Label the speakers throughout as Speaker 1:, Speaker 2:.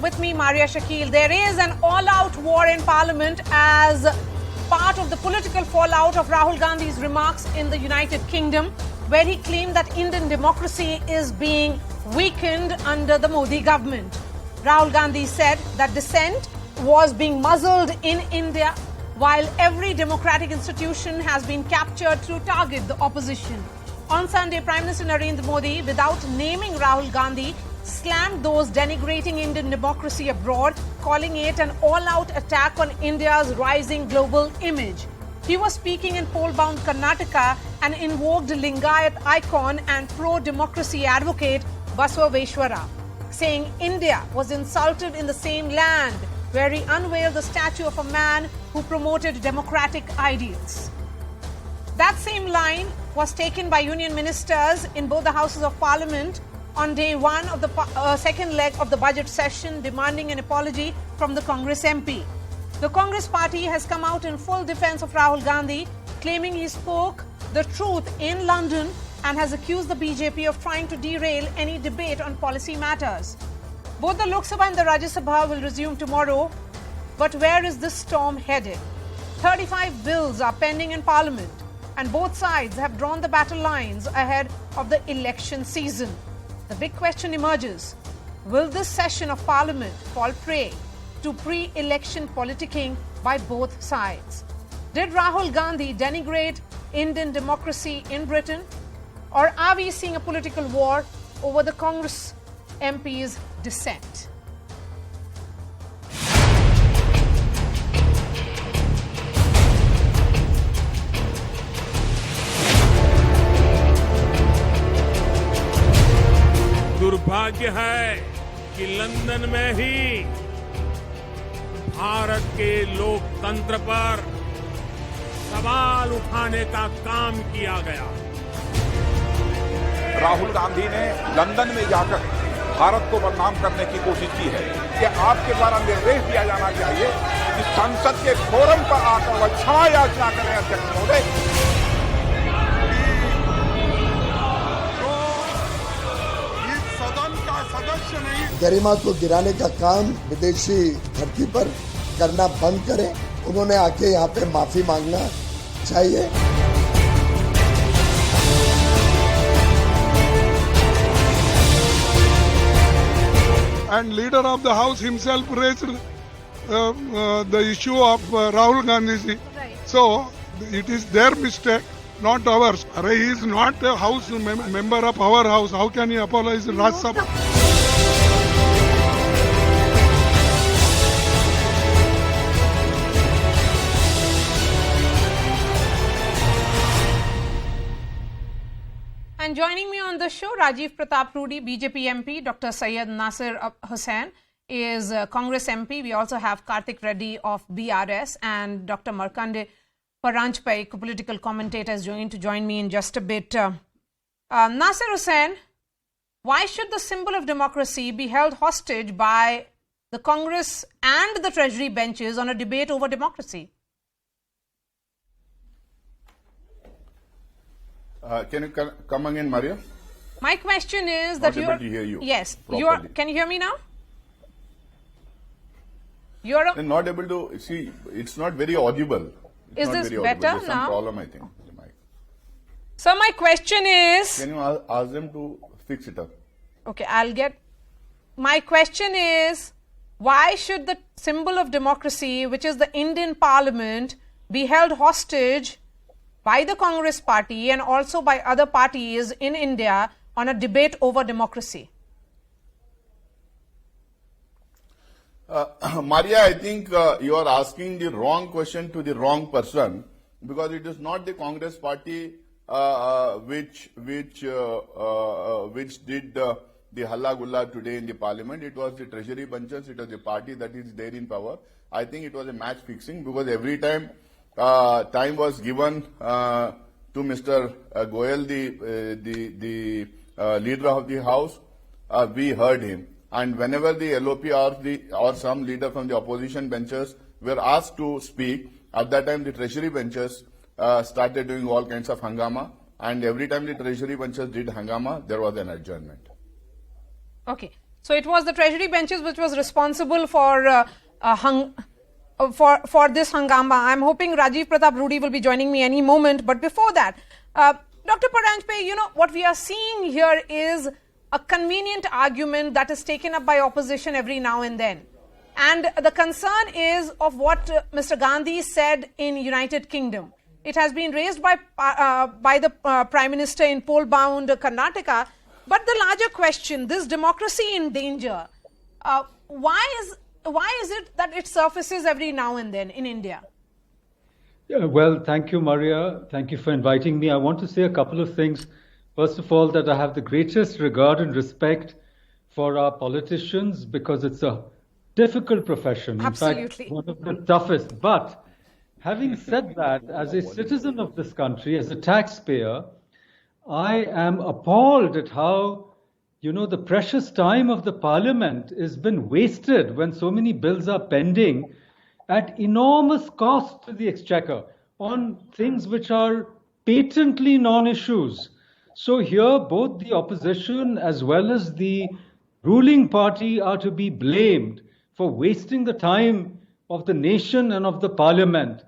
Speaker 1: with me, Maria Shakil. There is an all-out war in Parliament as part of the political fallout of Rahul Gandhi's remarks in the United Kingdom, where he claimed that Indian democracy is being weakened under the Modi government. Rahul Gandhi said that dissent was being muzzled in India, while every democratic institution has been captured to target the opposition. On Sunday, Prime Minister Narendra Modi, without naming Rahul Gandhi, slammed those denigrating Indian democracy abroad, calling it an all-out attack on India's rising global image. He was speaking in poll-bound Karnataka and invoked Lingayat icon and pro-democracy advocate Basaveshwara, saying India was insulted in the same land, where he unveiled the statue of a man who promoted democratic ideals. That same line was taken by union ministers in both the Houses of Parliament on day one of the second leg of the budget session, demanding an apology from the Congress MP. The Congress party has come out in full defense of Rahul Gandhi, claiming he spoke the truth in London and has accused the BJP of trying to derail any debate on policy matters. Both the Lok Sabha and the Rajya Sabha will resume tomorrow, but where is this storm headed? 35 bills are pending in Parliament, and both sides have drawn the battle lines ahead of the election season. The big question emerges: will this session of Parliament fall prey to pre-election politicking by both sides? Did Rahul Gandhi denigrate Indian democracy in Britain? Or are we seeing a political war over the Congress MP's dissent?
Speaker 2: दुर्भाग्य है कि London में ही भारत के लोकतंत्र पर सवाल उठाने का काम किया गया।
Speaker 3: राहुल गांधी ने लंदन में जाकर भारत को बदनाम करने की कोशिश की है कि आपके द्वारा निर्देश दिया जाना चाहिए कि संसद के फोरम पर आकर वह क्षमा याचना करें अध्यक्ष महोदय।
Speaker 4: गरिमा को गिराने का काम विदेशी धरती पर करना बंद करें। उन्होंने आके यहाँ पे माफी मांगना चाहिए।
Speaker 5: And leader of the house himself raised the issue of Rahul Gandhi. So it is their mistake, not ours. He is not a house member of our house. How can he apologize in Rajya Sabha?
Speaker 1: And joining me on the show, Rajiv Pratap Rudi, BJP MP, Dr. Syed Nasir Hussain is Congress MP. We also have Karthik Reddy of BRS and Dr. Markande Paranjpai, political commentator, is going to join me in just a bit. Nasir Hussain, why should the symbol of democracy be held hostage by the Congress and the Treasury benches on a debate over democracy?
Speaker 3: Can you come again, Maria?
Speaker 1: My question is that
Speaker 3: you are able to hear you.
Speaker 1: Yes,
Speaker 3: properly.
Speaker 1: you are. Can you hear me now? You are
Speaker 3: not able to see. It's not very audible.
Speaker 1: Is this better now?
Speaker 3: There's some problem, I think.
Speaker 1: So my question is.
Speaker 3: Can you ask them to fix it up?
Speaker 1: Okay, I'll get. My question is, why should the symbol of democracy, which is the Indian Parliament, be held hostage by the Congress party and also by other parties in India on a debate over democracy?
Speaker 3: Maria, I think you are asking the wrong question to the wrong person, because it is not the Congress party which did the halla gulla today in the Parliament. It was the Treasury benches. It was the party that is there in power. I think it was a match fixing, because every time time was given to Mr. Goyal, the leader of the House, we heard him. And whenever the LOP or some leader from the opposition benches were asked to speak, at that time the Treasury benches started doing all kinds of hangama, and every time the Treasury benches did hangama, there was an adjournment.
Speaker 1: Okay. So it was the Treasury benches which was responsible for this hangama. I'm hoping Rajiv Pratap Rudy will be joining me any moment. But before that, Dr. Paranjpe, what we are seeing here is a convenient argument that is taken up by opposition every now and then. And the concern is of what Mr. Gandhi said in United Kingdom. It has been raised by the Prime Minister in poll-bound Karnataka. But the larger question, this democracy in danger, why is it that it surfaces every now and then in India?
Speaker 6: Yeah, well, thank you, Maria. Thank you for inviting me. I want to say a couple of things. First of all, that I have the greatest regard and respect for our politicians because it's a difficult profession.
Speaker 1: Absolutely.
Speaker 6: In fact, one of the toughest. But having said that, as a citizen of this country, as a taxpayer, I am appalled at how, the precious time of the Parliament has been wasted when so many bills are pending at enormous cost to the Exchequer on things which are patently non-issues. So here, both the opposition as well as the ruling party are to be blamed for wasting the time of the nation and of the Parliament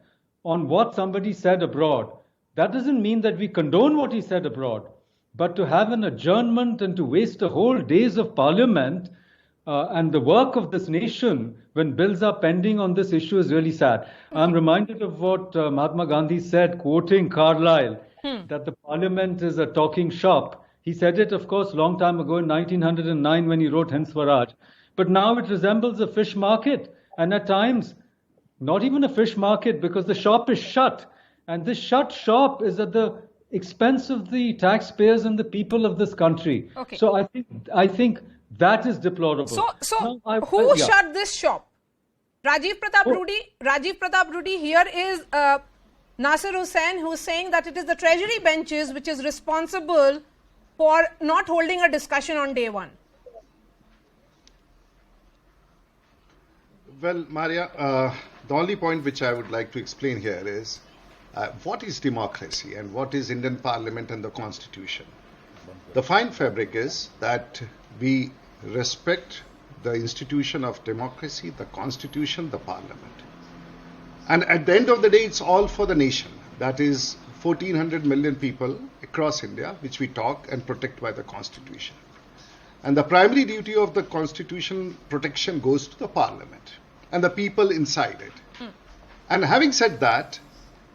Speaker 6: on what somebody said abroad. That doesn't mean that we condone what he said abroad, but to have an adjournment and to waste a whole days of Parliament and the work of this nation when bills are pending on this issue is really sad. I'm reminded of what Mahatma Gandhi said, quoting Carlyle, that the Parliament is a talking shop. He said it, of course, long time ago in 1909 when he wrote Hind Swaraj. But now it resembles a fish market, and at times, not even a fish market because the shop is shut. And this shut shop is at the expense of the taxpayers and the people of this country.
Speaker 1: Okay.
Speaker 6: So I think that is deplorable.
Speaker 1: So who shut this shop? Rajiv Pratap Rudy, here is Nasir Hussain, who is saying that it is the Treasury benches which is responsible for not holding a discussion on day one.
Speaker 7: Well, Maria, the only point which I would like to explain here is what is democracy and what is Indian Parliament and the Constitution. The fine fabric is that we respect the institution of democracy, the Constitution, the Parliament. And at the end of the day, it's all for the nation. That is 1,400 million people across India, which we talk and protect by the Constitution. And the primary duty of the Constitution protection goes to the Parliament and the people inside it. And having said that,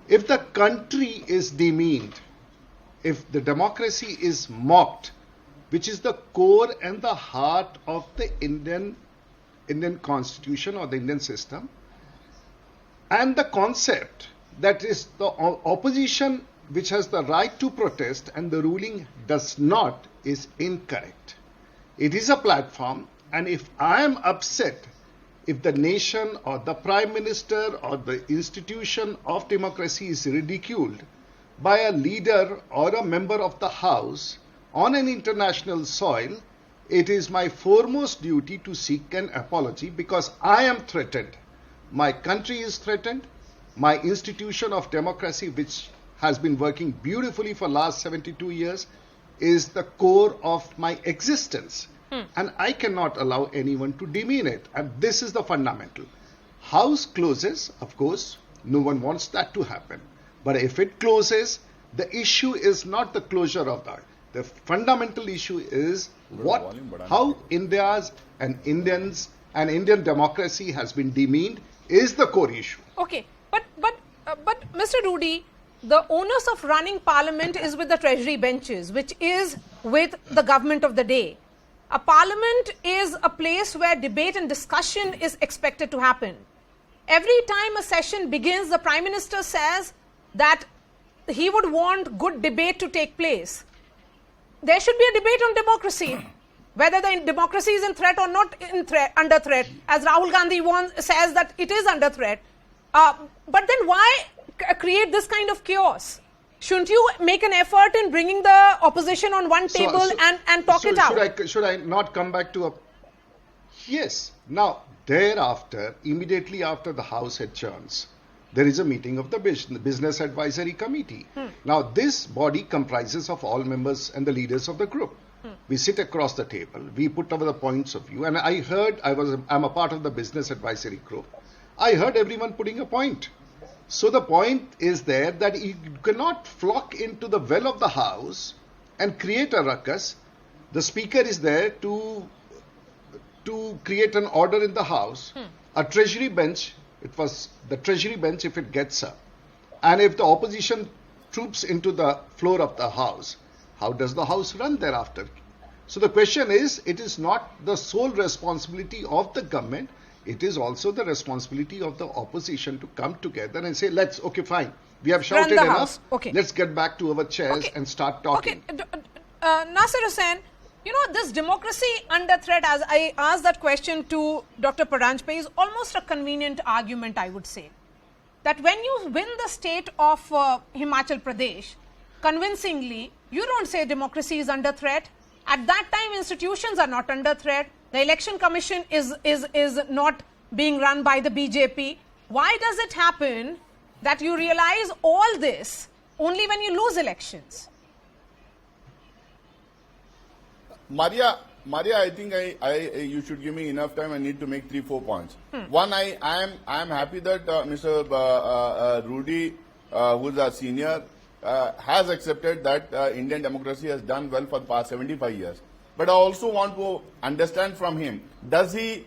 Speaker 7: if the country is demeaned, if the democracy is mocked, which is the core and the heart of the Indian Constitution or the Indian system, and the concept that is the opposition which has the right to protest and the ruling does not, is incorrect. It is a platform, and if I am upset, if the nation or the Prime Minister or the institution of democracy is ridiculed by a leader or a member of the House on an international soil, it is my foremost duty to seek an apology because I am threatened. My country is threatened. My institution of democracy, which has been working beautifully for last 72 years, is the core of my existence. And I cannot allow anyone to demean it. And this is the fundamental. House closes, of course, no one wants that to happen. But if it closes, the issue is not the closure of that. The fundamental issue is how India's and Indians and Indian democracy has been demeaned is the core issue.
Speaker 1: Okay, but Mr. Rudy, the onus of running Parliament is with the Treasury benches, which is with the government of the day. A Parliament is a place where debate and discussion is expected to happen. Every time a session begins, the Prime Minister says that he would want good debate to take place. There should be a debate on democracy, whether the democracy is in threat or not under threat, as Rahul Gandhi says that it is under threat. But then why create this kind of chaos? Shouldn't you make an effort in bringing the opposition on one table and talk it out?
Speaker 7: Should I not come back to a... Yes. Now, thereafter, immediately after the House adjourns, there is a meeting of the Business Advisory Committee. Now, this body comprises of all members and the leaders of the group. We sit across the table. We put over the points of view. And I heard, I'm a part of the business advisory group. I heard everyone putting a point. So the point is there that you cannot flock into the well of the house and create a ruckus. The speaker is there to create an order in the house. A treasury bench, it was the treasury bench if it gets up. And if the opposition troops into the floor of the house, how does the house run thereafter? So the question is, it is not the sole responsibility of the government. It is also the responsibility of the opposition to come together and say, okay, fine. We have shouted enough.
Speaker 1: House. Okay.
Speaker 7: Let's get back to our chairs and start talking.
Speaker 1: Okay. Nasir Hussain, this democracy under threat, as I asked that question to Dr. Paranjpe, is almost a convenient argument, I would say. That when you win the state of Himachal Pradesh, convincingly, you don't say democracy is under threat. At that time, institutions are not under threat. The election commission is not being run by the BJP. Why does it happen that you realize all this only when you lose elections?
Speaker 3: Maria, I think you should give me enough time. I need to make 3-4 points. One, I am happy that Mr. Rudy, who's a senior, has accepted that Indian democracy has done well for the past 75 years. But I also want to understand from him, does he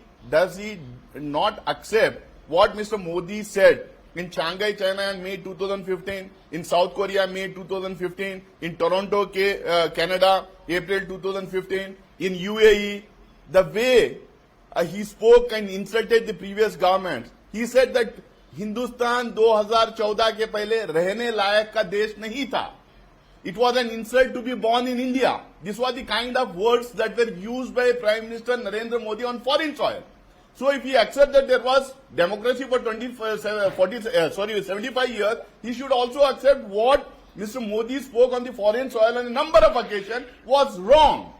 Speaker 3: not accept what Mr. Modi said in Shanghai, China in May 2015, in South Korea May 2015, in Toronto, Canada, April 2015, in UAE, the way he spoke and insulted the previous government. He said that Hindustan 2014 के पहले रहने लायक का देश नहीं था. It was an insult to be born in India. These were the kind of words that were used by Prime Minister Narendra Modi on foreign soil. So if he accepts that there was democracy for 75 years, he should also accept what Mr. Modi spoke on the foreign soil on a number of occasions was wrong.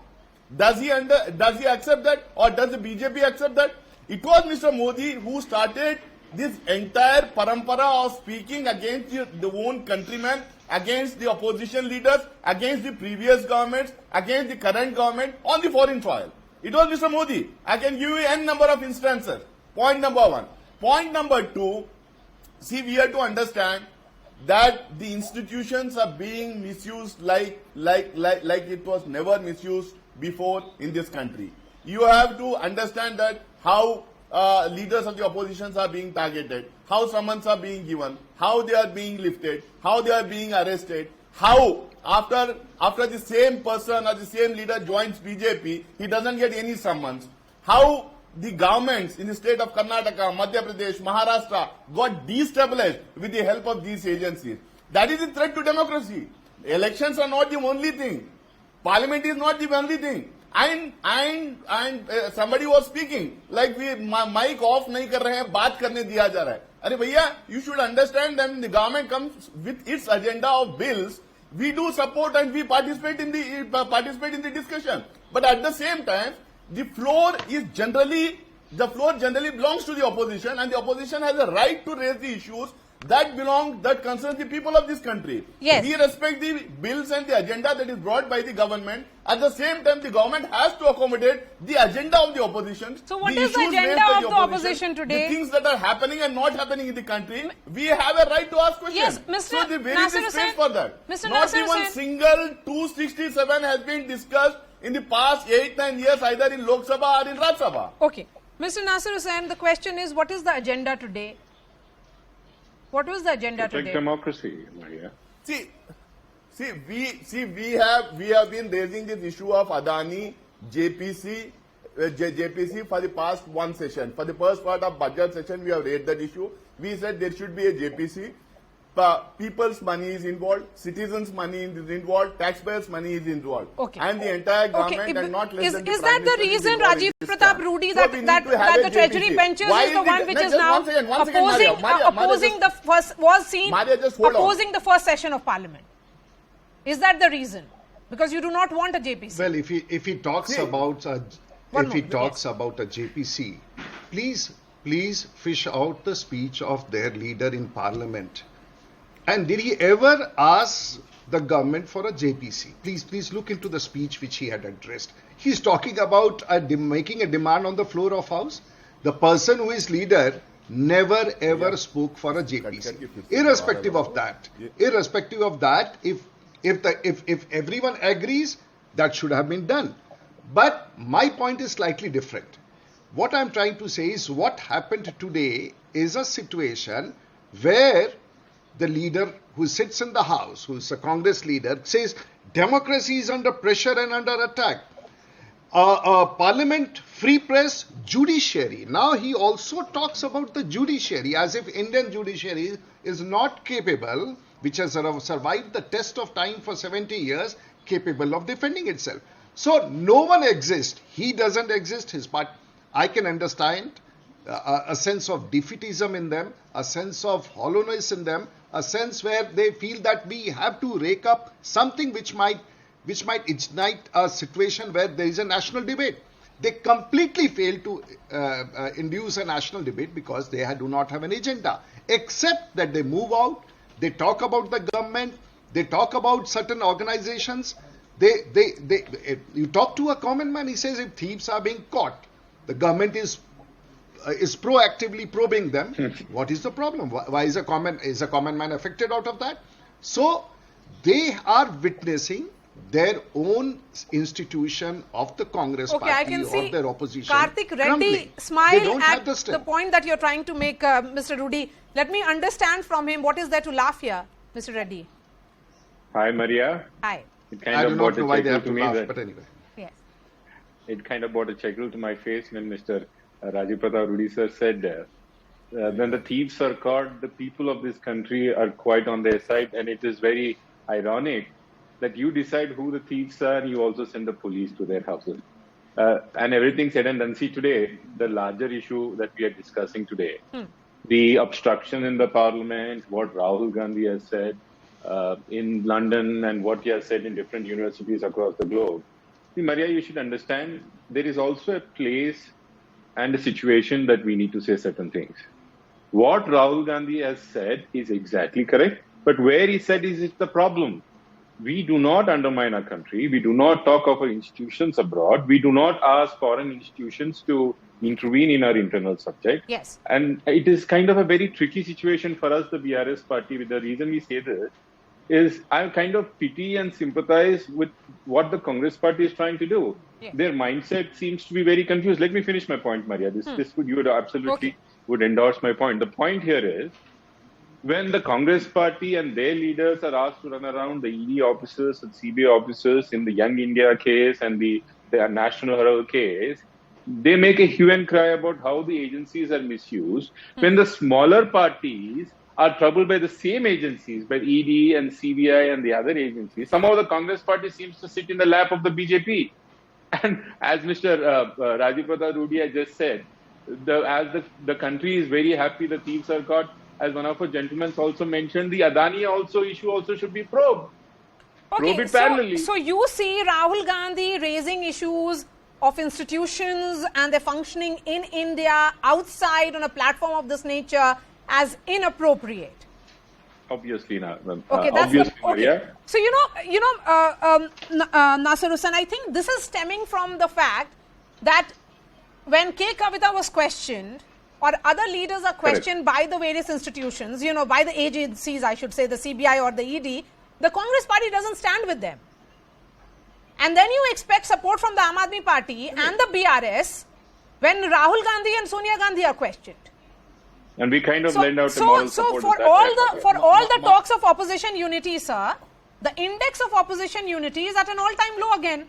Speaker 3: Does he accept that, or does the BJP accept that? It was Mr. Modi who started this entire parampara of speaking against the own countrymen, against the opposition leaders, against the previous governments, against the current government on the foreign soil. It was Mr. Modi. I can give you n number of instances. Point number one. Point number two, see, we have to understand that the institutions are being misused like it was never misused before in this country. You have to understand that how leaders of the oppositions are being targeted, how summons are being given, how they are being lifted, how they are being arrested, how after the same person or the same leader joins BJP, he doesn't get any summons, how the governments in the state of Karnataka, Madhya Pradesh, Maharashtra got destabilized with the help of these agencies. That is a threat to democracy. Elections are not the only thing. Parliament is not the only thing. And somebody was speaking like we mic off नहीं कर रहे हैं, बात करने दिया जा रहा है. अरे भैया, you should understand that when the government comes with its agenda of bills, we do support and we participate in the discussion. But at the same time, the floor generally belongs to the opposition, and the opposition has a right to raise the issues that concerns the people of this country.
Speaker 1: Yes.
Speaker 3: We respect the bills and the agenda that is brought by the government. At the same time, the government has to accommodate the agenda of the opposition.
Speaker 1: So what is the agenda of the opposition today?
Speaker 3: The things that are happening and not happening in the country, we have a right to ask questions.
Speaker 1: Yes, Mr.
Speaker 3: So where is the space for that?
Speaker 1: Mr.
Speaker 3: Not
Speaker 1: Nasir
Speaker 3: even
Speaker 1: Hussain.
Speaker 3: single 267 has been discussed in the past 8-9 years, either in Lok Sabha or in Rajya Sabha.
Speaker 1: Okay. Mr. Nasir Hussain, the question is, what is the agenda today? What was the agenda today?
Speaker 8: Democracy, Maria.
Speaker 3: We have been raising this issue of Adani, JPC for the past one session. For the first part of budget session, we have raised that issue. We said there should be a JPC. People's money is involved, citizens' money is involved, taxpayers' money is involved.
Speaker 1: Okay.
Speaker 3: And the entire government and not less than the
Speaker 1: Is
Speaker 3: Prime
Speaker 1: that the
Speaker 3: Minister
Speaker 1: reason,
Speaker 3: is
Speaker 1: Rajiv Pratap Rudy, that the Treasury benches is the one which is now opposing the first session of Parliament? Is that the reason? Because you do not want a JPC.
Speaker 7: Well, if he talks about a JPC, please fish out the speech of their leader in Parliament. And did he ever ask the government for a JPC. Please look into the speech which he had addressed. He's talking about making a demand on the floor of House. The person who is leader never ever spoke for a JPC. Irrespective of that, if everyone agrees, that should have been done. But my point is slightly different. What I'm trying to say is what happened today is a situation where the leader who sits in the House, who is a Congress leader, says democracy is under pressure and under attack. Parliament, free press, judiciary. Now he also talks about the judiciary as if Indian judiciary is not capable, which has survived the test of time for 70 years, capable of defending itself. So no one exists. He doesn't exist. His part. I can understand a sense of defeatism in them, a sense of hollowness in them, a sense where they feel that we have to rake up something which might ignite a situation where there is a national debate. They completely fail to induce a national debate because they do not have an agenda, except that they move out, they talk about the government, they talk about certain organizations. You talk to a common man, he says if thieves are being caught, the government is proactively probing them. What is the problem? Why is a common man affected out of that? So they are witnessing their own institution of the Congress party
Speaker 1: I can see
Speaker 7: or their opposition.
Speaker 1: Karthik Reddy
Speaker 7: crumbling.
Speaker 1: smile at the point that you're trying to make, Mr. Rudy. Let me understand from him what is there to laugh here, Mr. Reddy.
Speaker 8: Hi, Maria.
Speaker 1: Hi.
Speaker 8: It kind
Speaker 7: I
Speaker 8: of
Speaker 7: do
Speaker 8: brought
Speaker 7: not know
Speaker 8: a
Speaker 7: why they
Speaker 8: chuckle
Speaker 7: have
Speaker 8: to
Speaker 7: to
Speaker 8: me
Speaker 7: laugh,
Speaker 8: that
Speaker 7: but anyway.
Speaker 1: Yes.
Speaker 8: it kind of brought a chuckle to my face when Mr. Rajiv Pratap Rudy sir said when the thieves are caught, the people of this country are quite on their side, and it is very ironic that you decide who the thieves are, you also send the police to their houses. And everything said and done. See, today, the larger issue that we are discussing today, the obstruction in the parliament, what Rahul Gandhi has said in London and what he has said in different universities across the globe. See, Maria, you should understand there is also a place and a situation that we need to say certain things. What Rahul Gandhi has said is exactly correct, but where he said is the problem. We do not undermine our country. We do not talk of our institutions abroad. We do not ask foreign institutions to intervene in our internal subject.
Speaker 1: Yes.
Speaker 8: And it is kind of a very tricky situation for us, the BRS party. The reason we say this is I kind of pity and sympathize with what the Congress party is trying to do.
Speaker 1: Yeah.
Speaker 8: Their mindset seems to be very confused. Let me finish my point, Maria. You would absolutely would endorse my point. The point here is, when the Congress party and their leaders are asked to run around the ED officers and CBI officers in the Young India case and the National Herald case, they make a hue and cry about how the agencies are misused. When the smaller parties are troubled by the same agencies, by ED and CBI and the other agencies, somehow the Congress party seems to sit in the lap of the BJP. And as Mr. Rajiv Pratap Rudy has just said, the country is very happy the thieves are caught. As one of our gentlemen also mentioned, the Adani issue also should be probed. Probe it parallelly.
Speaker 1: So you see Rahul Gandhi raising issues of institutions and their functioning in India outside on a platform of this nature as inappropriate.
Speaker 8: Obviously not.
Speaker 1: Okay, that's
Speaker 8: obviously, Maria.
Speaker 1: So Nasir Hussain, I think this is stemming from the fact that when K. Kavita was questioned, or other leaders are questioned by the various institutions, by the agencies, I should say, the CBI or the ED, the Congress party doesn't stand with them. And then you expect support from the Aam Aadmi Party and the BRS when Rahul Gandhi and Sonia Gandhi are questioned.
Speaker 8: And we kind of lend out a moral support.
Speaker 1: So for all the talks of opposition unity, sir, the index of opposition unity is at an all-time low again.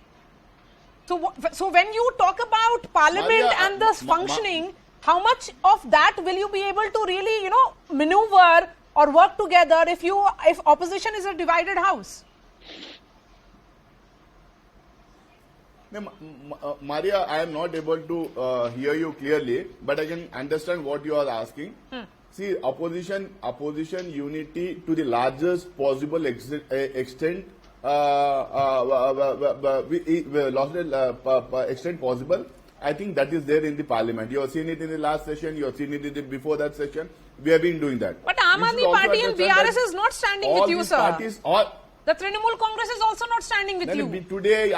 Speaker 1: So when you talk about Parliament and the functioning, how much of that will you be able to really, maneuver or work together if opposition is a divided house?
Speaker 3: Maria, I am not able to hear you clearly, but I can understand what you are asking. See, opposition unity to the largest possible extent, extent possible. I think that is there in the parliament. You have seen it in the last session. You have seen it before that session. We have been doing that.
Speaker 1: But Aam Aadmi Party and BRS is not standing with you, sir. The Trinamool Congress is also not standing with you.
Speaker 3: Today,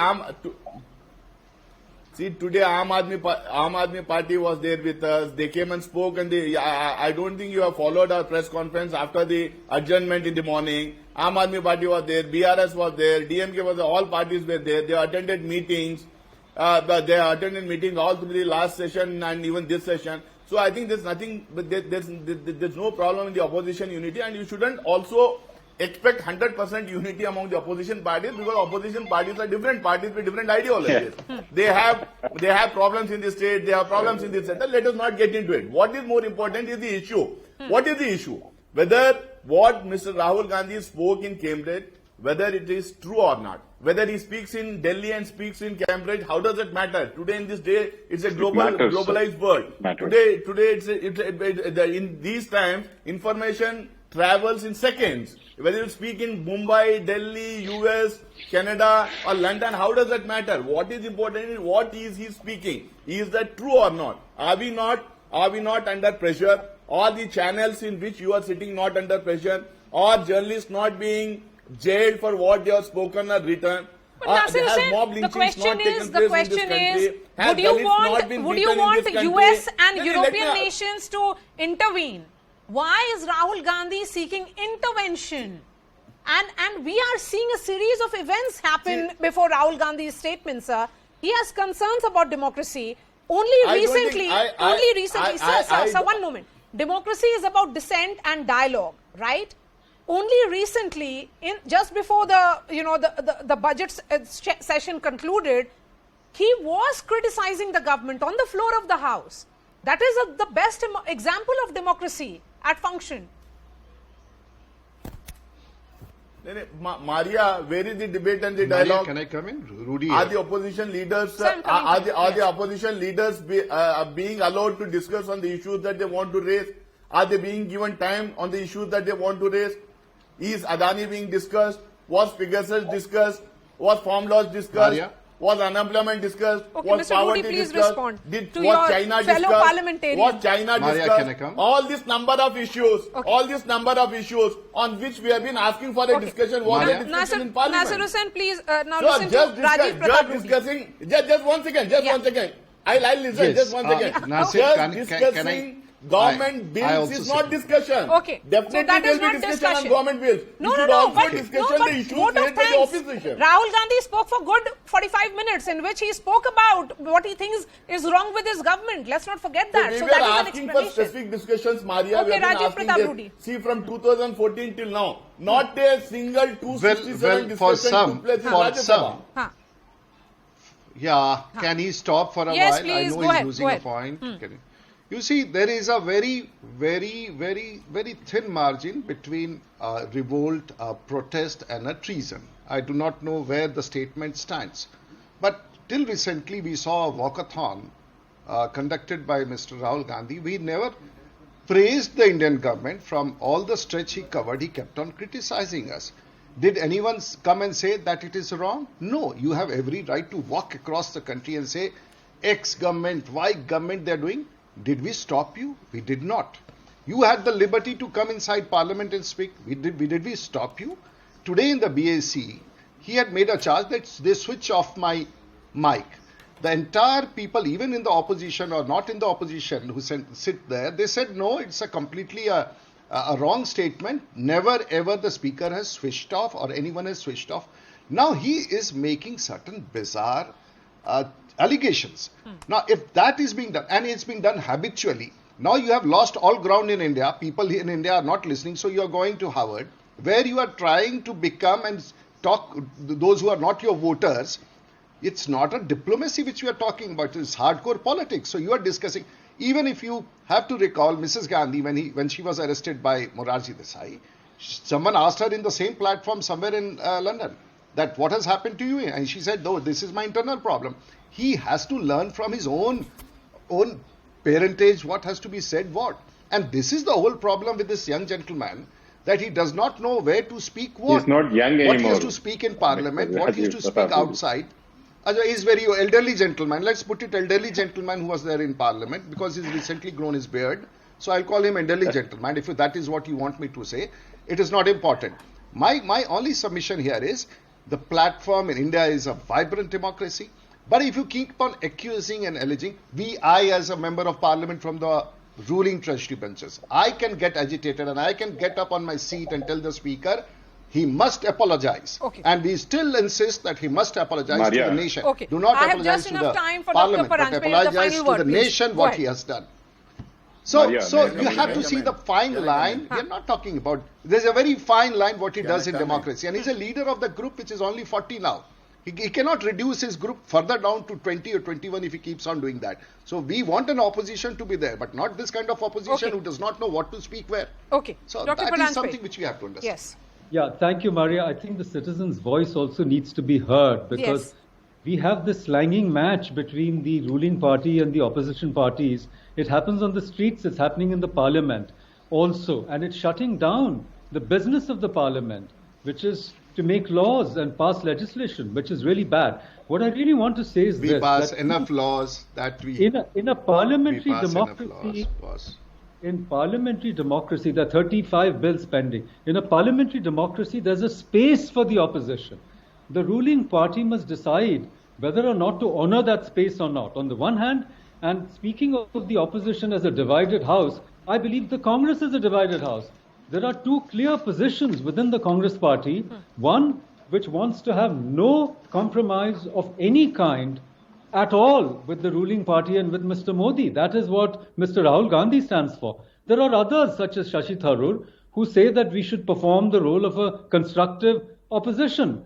Speaker 3: today Aam Aadmi Party was there with us. They came and spoke, and I don't think you have followed our press conference after the adjournment in the morning. Aam Aadmi Party was there, BRS was there, DMK was there, all parties were there. They attended meetings. They attended meetings all through the last session and even this session. So I think there's nothing, but there's no problem in the opposition unity, and you shouldn't also expect 100% unity among the opposition parties, because opposition parties are different parties with different ideologies. They have problems in the state, they have problems in the center. Let us not get into it. What is more important is the issue. What is the issue? Whether what Mr. Rahul Gandhi spoke in Cambridge, whether it is true or not. Whether he speaks in Delhi and speaks in Cambridge, how does it matter? Today, in this day, it's a globalized world. Today, in these times, information travels in seconds. Whether you speak in Mumbai, Delhi, US, Canada, or London, how does that matter? What is important is what is he speaking? Is that true or not? Are we not under pressure? Are the channels in which you are sitting not under pressure? Are journalists not being jailed for what they have spoken or written?
Speaker 1: But the question is, would you want US and European nations to intervene? Why is Rahul Gandhi seeking intervention? And we are seeing a series of events happen before Rahul Gandhi's statement, sir. He has concerns about democracy. Only recently, sir, one moment. Democracy is about dissent and dialogue, right? Only recently, just before the budget session concluded, he was criticizing the government on the floor of the House. That is the best example of democracy at function.
Speaker 3: Maria, where is the debate and the dialogue?
Speaker 7: Maria, can I come in? Rudy.
Speaker 3: Are the opposition leaders the opposition leaders being allowed to discuss on the issues that they want to raise? Are they being given time on the issues that they want to raise? Is Adani being discussed? Was Pegasus discussed? Was farm laws discussed?
Speaker 7: Maria?
Speaker 3: Was unemployment discussed?
Speaker 1: Okay,
Speaker 3: was
Speaker 1: Mr.
Speaker 3: poverty
Speaker 1: Rudy, please
Speaker 3: discussed?
Speaker 1: respond to
Speaker 3: was
Speaker 1: your
Speaker 3: China
Speaker 1: fellow
Speaker 3: discussed?
Speaker 1: parliamentarian.
Speaker 3: Was China
Speaker 7: Maria,
Speaker 3: discussed?
Speaker 7: can I come?
Speaker 3: All this number of issues, on which we have been asking for a discussion. What is discussion in Parliament?
Speaker 1: Nasir Hussain, please now
Speaker 3: So
Speaker 1: listen to Rajiv Pratap Rudy.
Speaker 3: Just one second. I'll listen.
Speaker 7: Yes.
Speaker 3: Just one second.
Speaker 7: Nasir, can I?
Speaker 3: Government bills is not discussion.
Speaker 1: Okay.
Speaker 3: Definitely
Speaker 1: so that
Speaker 3: there
Speaker 1: is
Speaker 3: will be
Speaker 1: not
Speaker 3: discussion
Speaker 1: discussion.
Speaker 3: on government bills.
Speaker 1: But
Speaker 3: the issues
Speaker 1: vote of
Speaker 3: raised by the
Speaker 1: thanks.
Speaker 3: opposition.
Speaker 1: Rahul Gandhi spoke for good 45 minutes in which he spoke about what he thinks is wrong with his government. Let's not forget that.
Speaker 3: So
Speaker 1: So
Speaker 3: we
Speaker 1: that
Speaker 3: were
Speaker 1: is an
Speaker 3: asking for
Speaker 1: explanation.
Speaker 3: specific discussions, Maria.
Speaker 1: Okay,
Speaker 3: we have been
Speaker 1: Rajiv
Speaker 3: asking
Speaker 1: Pratap
Speaker 3: this.
Speaker 1: Rudy.
Speaker 3: See, from 2014 till now, not a single 267 discussion took place in Rajya Sabha.
Speaker 7: Yeah, can he stop for a
Speaker 1: Yes,
Speaker 7: while?
Speaker 1: please,
Speaker 7: I know
Speaker 1: go
Speaker 7: he's
Speaker 1: ahead,
Speaker 7: losing
Speaker 1: go
Speaker 7: a
Speaker 1: ahead.
Speaker 7: point. You see, there is a very thin margin between revolt, protest and a treason. I do not know where the statement stands. But till recently, we saw a walkathon conducted by Mr. Rahul Gandhi. We never praised the Indian government. From all the stretch he covered, he kept on criticizing us. Did anyone come and say that it is wrong? No, you have every right to walk across the country and say, X government, Y government they are doing. Did we stop you? We did not. You had the liberty to come inside Parliament and speak. Did we stop you? Today in the BAC, he had made a charge that they switch off my mic. The entire people, even in the opposition or not in the opposition, who sit there, they said, no, it's a completely a wrong statement. Never ever the speaker has switched off or anyone has switched off. Now he is making certain bizarre allegations. Now, if that is being done, and it's being done habitually, now you have lost all ground in India. People in India are not listening, so you are going to Harvard, where you are trying to become and talk those who are not your voters. It's not a diplomacy which we are talking about. It's hardcore politics. So you are discussing. Even if you have to recall Mrs. Gandhi when she was arrested by Morarji Desai, someone asked her in the same platform somewhere in London that what has happened to you, and she said, no, this is my internal problem. He has to learn from his own parentage what has to be said what. And this is the whole problem with this young gentleman, that he does not know where to speak what.
Speaker 8: He's not young anymore.
Speaker 7: What he has to speak in Parliament, what he has to speak outside. He's very elderly gentleman. Let's put it elderly gentleman who was there in Parliament, because he's recently grown his beard. So I'll call him elderly gentleman if that is what you want me to say. It is not important. My only submission here is the platform in India is a vibrant democracy. But if you keep on accusing and alleging, I as a member of parliament from the ruling treasury benches, I can get agitated and I can get up on my seat and tell the speaker, he must apologize.
Speaker 1: Okay.
Speaker 7: And we still insist that he must apologize to the nation.
Speaker 1: Okay.
Speaker 7: Do not
Speaker 1: I have
Speaker 7: apologize
Speaker 1: just
Speaker 7: to
Speaker 1: enough
Speaker 7: the
Speaker 1: time for
Speaker 7: parliament,
Speaker 1: Dr.
Speaker 7: but
Speaker 1: Paranjpe,
Speaker 7: apologize
Speaker 1: the
Speaker 7: to
Speaker 1: final
Speaker 7: the
Speaker 1: word,
Speaker 7: nation
Speaker 1: please.
Speaker 7: what
Speaker 1: Go
Speaker 7: he
Speaker 1: ahead.
Speaker 7: has done. So
Speaker 3: Maria,
Speaker 7: you have to see the fine line. We are not talking about, there's a very fine line what he does in democracy. And he's a leader of the group which is only 40 now. He cannot reduce his group further down to 20 or 21 if he keeps on doing that. So we want an opposition to be there, but not this kind of opposition who does not know what to speak where.
Speaker 1: Okay.
Speaker 7: So
Speaker 1: Dr.
Speaker 7: that
Speaker 1: Paranjpe.
Speaker 7: is something which we have to understand.
Speaker 1: Yes.
Speaker 6: Yeah, thank you, Maria. I think the citizens' voice also needs to be heard because we have this slanging match between the ruling party and the opposition parties. It happens on the streets, it's happening in the parliament also, and it's shutting down the business of the parliament, which is to make laws and pass legislation, which is really bad. What I really want to say is
Speaker 7: we pass enough laws that we
Speaker 6: in a parliamentary
Speaker 7: we pass
Speaker 6: democracy.
Speaker 7: enough laws,
Speaker 6: In parliamentary democracy, there are 35 bills pending. In a parliamentary democracy, there's a space for the opposition. The ruling party must decide whether or not to honor that space or not. On the one hand, and speaking of the opposition as a divided house, I believe the Congress is a divided house. There are two clear positions within the Congress party. One, which wants to have no compromise of any kind at all with the ruling party and with Mr. Modi. That is what Mr. Rahul Gandhi stands for. There are others, such as Shashi Tharoor, who say that we should perform the role of a constructive opposition.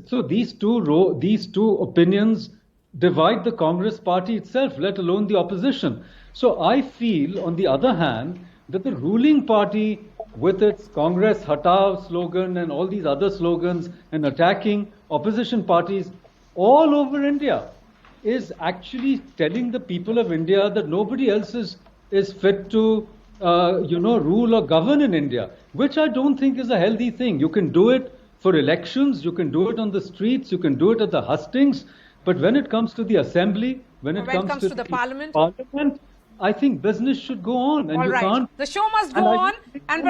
Speaker 6: So these two opinions divide the Congress party itself, let alone the opposition. So I feel, on the other hand, that the ruling party, with its Congress Hatao slogan and all these other slogans and attacking opposition parties all over India, is actually telling the people of India that nobody else is fit to rule or govern in India, which I don't think is a healthy thing. You can do it for elections, you can do it on the streets, you can do it at the hustings, but when it comes to the assembly, when it comes to the parliament, I think business should go on, and
Speaker 1: all right.
Speaker 6: can't.
Speaker 1: The show must go on, and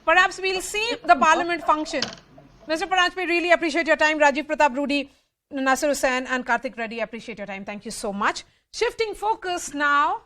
Speaker 1: perhaps we'll see the parliament function. Mr. Paranjpe, really appreciate your time. Rajiv Pratap Rudy, Nasir Hussain and Karthik Reddy, appreciate your time. Thank you so much. Shifting focus now